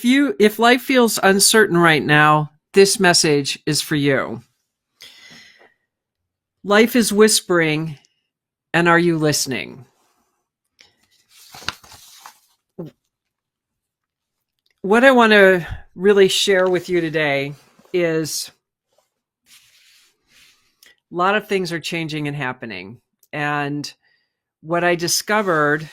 If life feels uncertain right now, this message is for you. Life is whispering, and are you listening? What I want to really share with you today is a lot of things are changing and happening. And what I discovered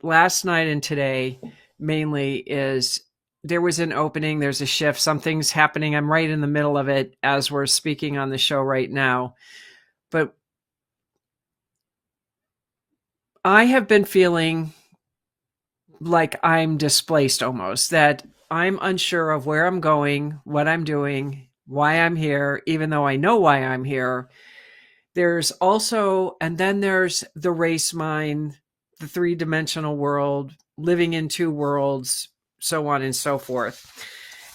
last night and today mainly is there was an opening, there's a shift, something's happening. I'm right in the middle of it as we're speaking on the show right now. But I have been feeling like I'm displaced almost, that I'm unsure of where I'm going, what I'm doing, why I'm here, even though I know why I'm here. There's also, and then there's the race mind, the three-dimensional world, living in two worlds, so on and so forth.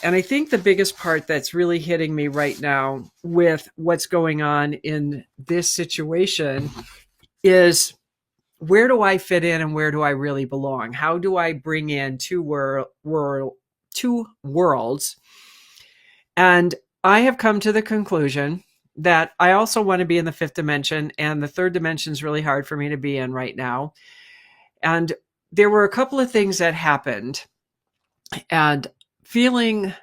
And I think the biggest part that's really hitting me right now with what's going on in this situation is, where do I fit in and where do I really belong? How do I bring in two worlds? And I have come to the conclusion that I also want to be in the fifth dimension, and the third dimension is really hard for me to be in right now. And there were a couple of things that happened, and feeling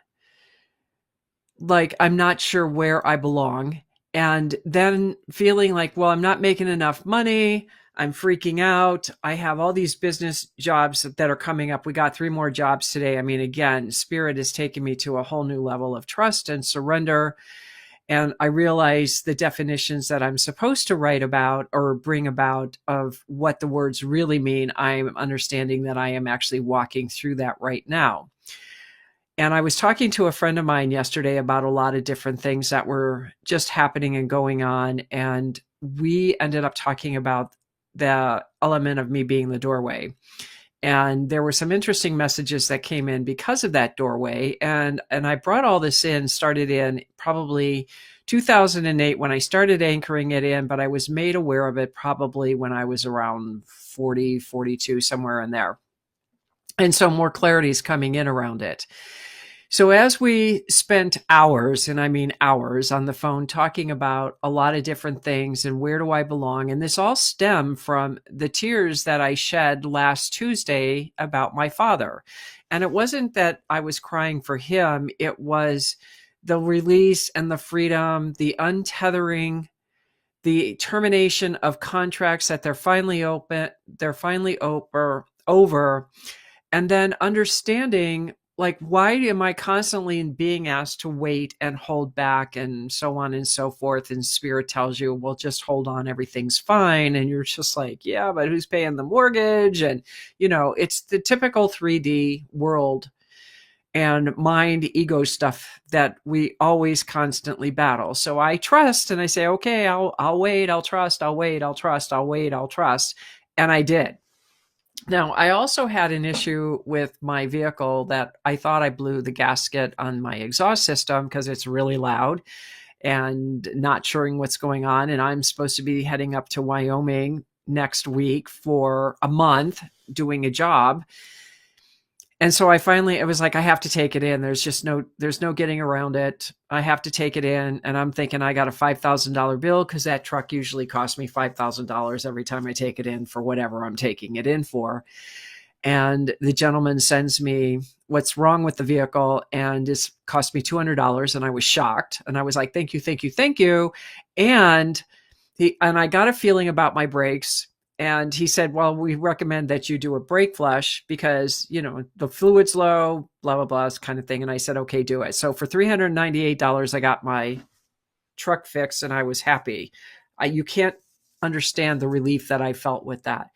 like I'm not sure where I belong, and then feeling like, well, I'm not making enough money. I'm freaking out. I have all these business jobs that are coming up. We got 3 more jobs today. I mean, again, Spirit has taken me to a whole new level of trust and surrender. And I realize the definitions that I'm supposed to write about or bring about of what the words really mean. I'm understanding that I am actually walking through that right now. And I was talking to a friend of mine yesterday about a lot of different things that were just happening and going on. And we ended up talking about the element of me being the doorway. And there were some interesting messages that came in because of that doorway. And I brought all this in, started in probably 2008 when I started anchoring it in, but I was made aware of it probably when I was around 40, 42, somewhere in there. And so more clarity is coming in around it. So as we spent hours, and I mean hours, on the phone talking about a lot of different things and where do I belong, and this all stemmed from the tears that I shed last Tuesday about my father. And it wasn't that I was crying for him, it was the release and the freedom, the untethering, the termination of contracts that they're finally over, and then understanding, like, why am I constantly being asked to wait and hold back and so on and so forth? And Spirit tells you, well, just hold on, everything's fine. And you're just like, yeah, but who's paying the mortgage? And, it's the typical 3D world and mind ego stuff that we always constantly battle. So I trust, and I say, okay, I'll wait, I'll trust, I'll wait, I'll trust, I'll wait, I'll trust. And I did. Now, I also had an issue with my vehicle that I thought I blew the gasket on my exhaust system because it's really loud and not sure what's going on. And I'm supposed to be heading up to Wyoming next week for a month doing a job. And so I was like, I have to take it in. There's no getting around it. I have to take it in. And I'm thinking I got a $5,000 bill because that truck usually costs me $5,000 every time I take it in for whatever I'm taking it in for. And the gentleman sends me what's wrong with the vehicle, and it's cost me $200. And I was shocked. And I was like, thank you, thank you, thank you. And I got a feeling about my brakes. And he said, well, we recommend that you do a brake flush because, the fluid's low, blah, blah, blah, kind of thing. And I said, okay, do it. So for $398, I got my truck fixed and I was happy. You can't understand the relief that I felt with that.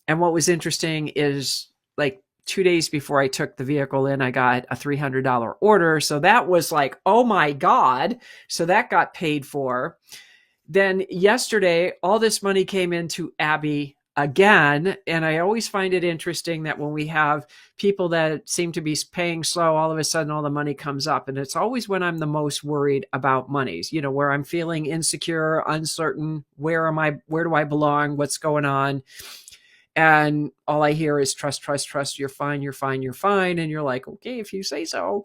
And what was interesting is, like, 2 days before I took the vehicle in, I got a $300 order. So that was like, oh my God. So that got paid for. Then yesterday, all this money came into Abby again. And I always find it interesting that when we have people that seem to be paying slow, all of a sudden all the money comes up. And it's always when I'm the most worried about monies, where I'm feeling insecure, uncertain, where do I belong, what's going on? And all I hear is trust, trust, trust. You're fine. You're fine. You're fine. And you're like, okay, if you say so.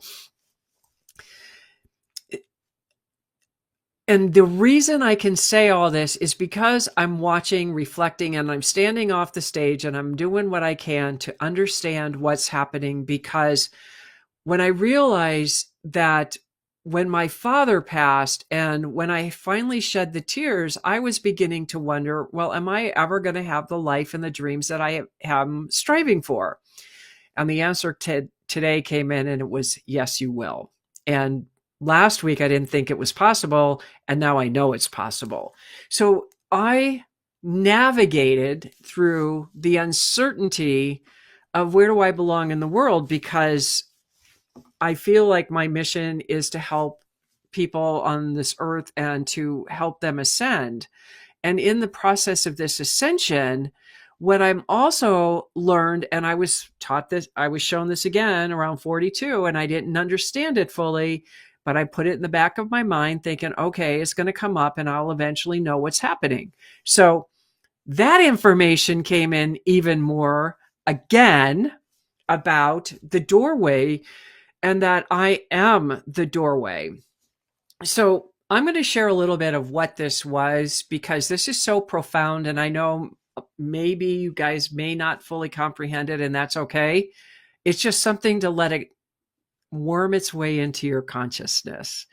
And the reason I can say all this is because I'm watching, reflecting, and I'm standing off the stage and I'm doing what I can to understand what's happening. Because when I realized that when my father passed and when I finally shed the tears, I was beginning to wonder, well, am I ever going to have the life and the dreams that I am striving for? And the answer today came in, and it was, yes, you will. And last week, I didn't think it was possible. And now I know it's possible. So I navigated through the uncertainty of where do I belong in the world, because I feel like my mission is to help people on this earth and to help them ascend. And in the process of this ascension, what I'm also learned, and I was taught this, I was shown this again around 42, and I didn't understand it fully, but I put it in the back of my mind thinking, okay, it's going to come up and I'll eventually know what's happening. So that information came in even more again about the doorway, and that I am the doorway. So I'm going to share a little bit of what this was, because this is so profound. And I know maybe you guys may not fully comprehend it, and that's okay. It's just something to let it worm its way into your consciousness.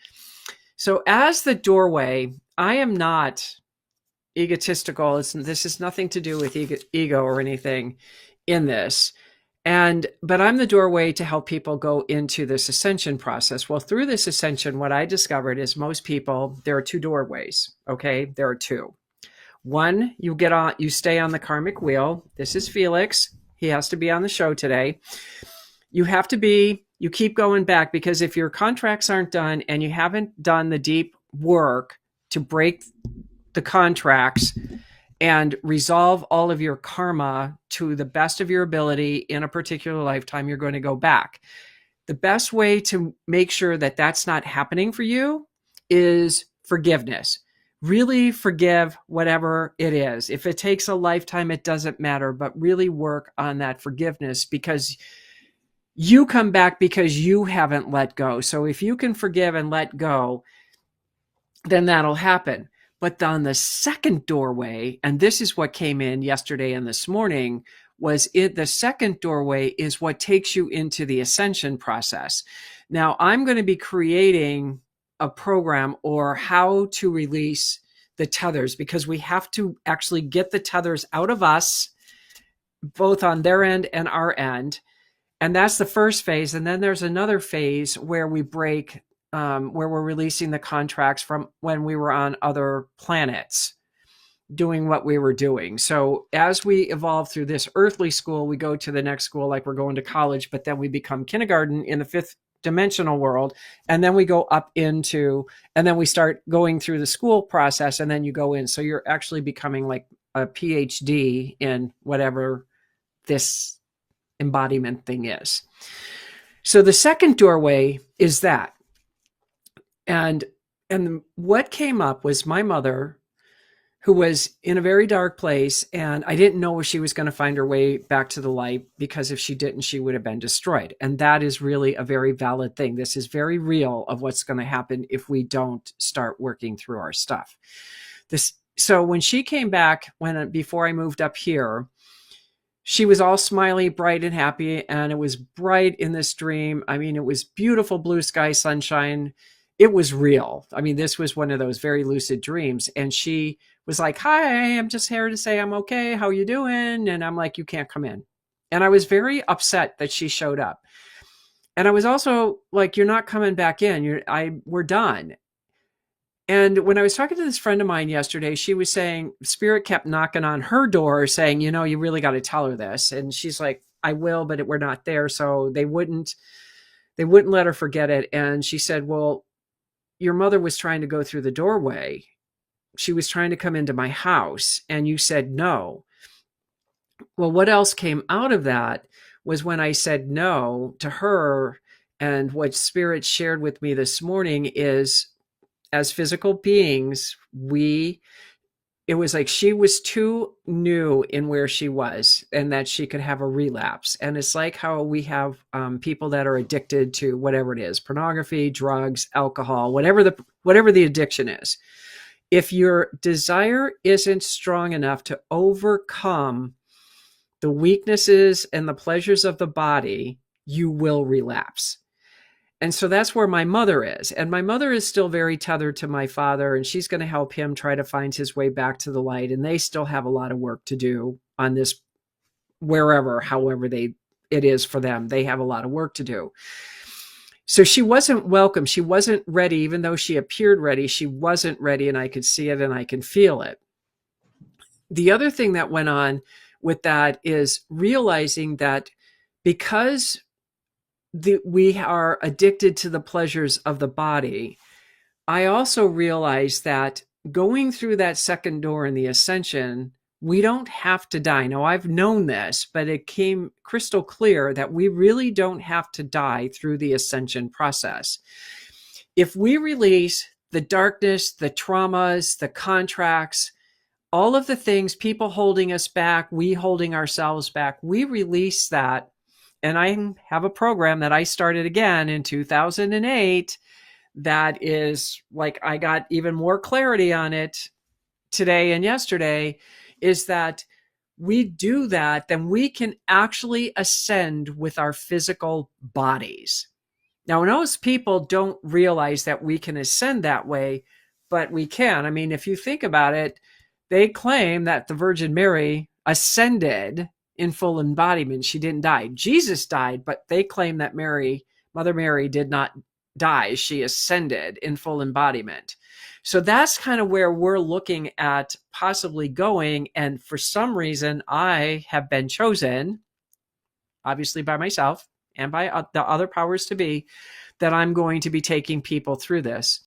So as the doorway, I am not egotistical. This is nothing to do with ego or anything in this. But I'm the doorway to help people go into this ascension process. Well, through this ascension, what I discovered is most people, there are two doorways. Okay. There are two. One, you stay on the karmic wheel. This is Felix. He has to be on the show today. You keep going back, because if your contracts aren't done and you haven't done the deep work to break the contracts and resolve all of your karma to the best of your ability in a particular lifetime, you're going to go back. The best way to make sure that that's not happening for you is forgiveness. Really forgive whatever it is. If it takes a lifetime, it doesn't matter, but really work on that forgiveness, because you come back because you haven't let go. So if you can forgive and let go, then that'll happen. But on the second doorway, and this is what came in yesterday and this morning, the second doorway is what takes you into the ascension process. Now, I'm going to be creating a program or how to release the tethers, because we have to actually get the tethers out of us, both on their end and our end. And that's the first phase. And then there's another phase where we break where we're releasing the contracts from when we were on other planets doing what we were doing. So as we evolve through this earthly school, we go to the next school like we're going to college, but then we become kindergarten in the fifth dimensional world. And then we go up into, and then we start going through the school process, and then you go in. So you're actually becoming like a PhD in whatever this embodiment thing is. So the second doorway is that. And what came up was my mother, who was in a very dark place, and I didn't know if she was going to find her way back to the light, because if she didn't, she would have been destroyed. And that is really a very valid thing. This is very real of what's going to happen if we don't start working through our stuff. So when she came back, before I moved up here, she was all smiley, bright, and happy. And it was bright in this dream. I mean, it was beautiful blue sky, sunshine. It was real. I mean, this was one of those very lucid dreams. And she was like, hi, I'm just here to say I'm okay. How you doing? And I'm like, you can't come in. And I was very upset that she showed up. And I was also like, you're not coming back in. We're done. And when I was talking to this friend of mine yesterday, she was saying Spirit kept knocking on her door saying, you really got to tell her this. And she's like, I will, but we're not there. So they wouldn't let her forget it. And she said, well, your mother was trying to go through the doorway. She was trying to come into my house, and you said no. Well, what else came out of that was when I said no to her, and what Spirit shared with me this morning is, as physical beings, it was like she was too new in where she was and that she could have a relapse. And it's like how we have people that are addicted to whatever it is, pornography, drugs, alcohol, whatever the addiction is. If your desire isn't strong enough to overcome the weaknesses and the pleasures of the body, you will relapse. And so that's where my mother is. And my mother is still very tethered to my father, and she's going to help him try to find his way back to the light. And they still have a lot of work to do on this, however it is for them. They have a lot of work to do. So she wasn't welcome. She wasn't ready, even though she appeared ready. She wasn't ready, and I could see it and I can feel it. The other thing that went on with that is realizing that because we are addicted to the pleasures of the body, I also realized that going through that second door in the ascension, we don't have to die. Now, I've known this, but it came crystal clear that we really don't have to die through the ascension process. If we release the darkness, the traumas, the contracts, all of the things, people holding us back, we holding ourselves back, we release that. And I have a program that I started again in 2008 that is like, I got even more clarity on it today and yesterday, is that we do that, then we can actually ascend with our physical bodies. Now, most people don't realize that we can ascend that way, but we can. I mean, if you think about it, they claim that the Virgin Mary ascended in full embodiment. She didn't die. Jesus died, but they claim that Mother Mary did not die. She ascended in full embodiment. So that's kind of where we're looking at possibly going. And for some reason, I have been chosen, obviously by myself and by the other powers to be, that I'm going to be taking people through this.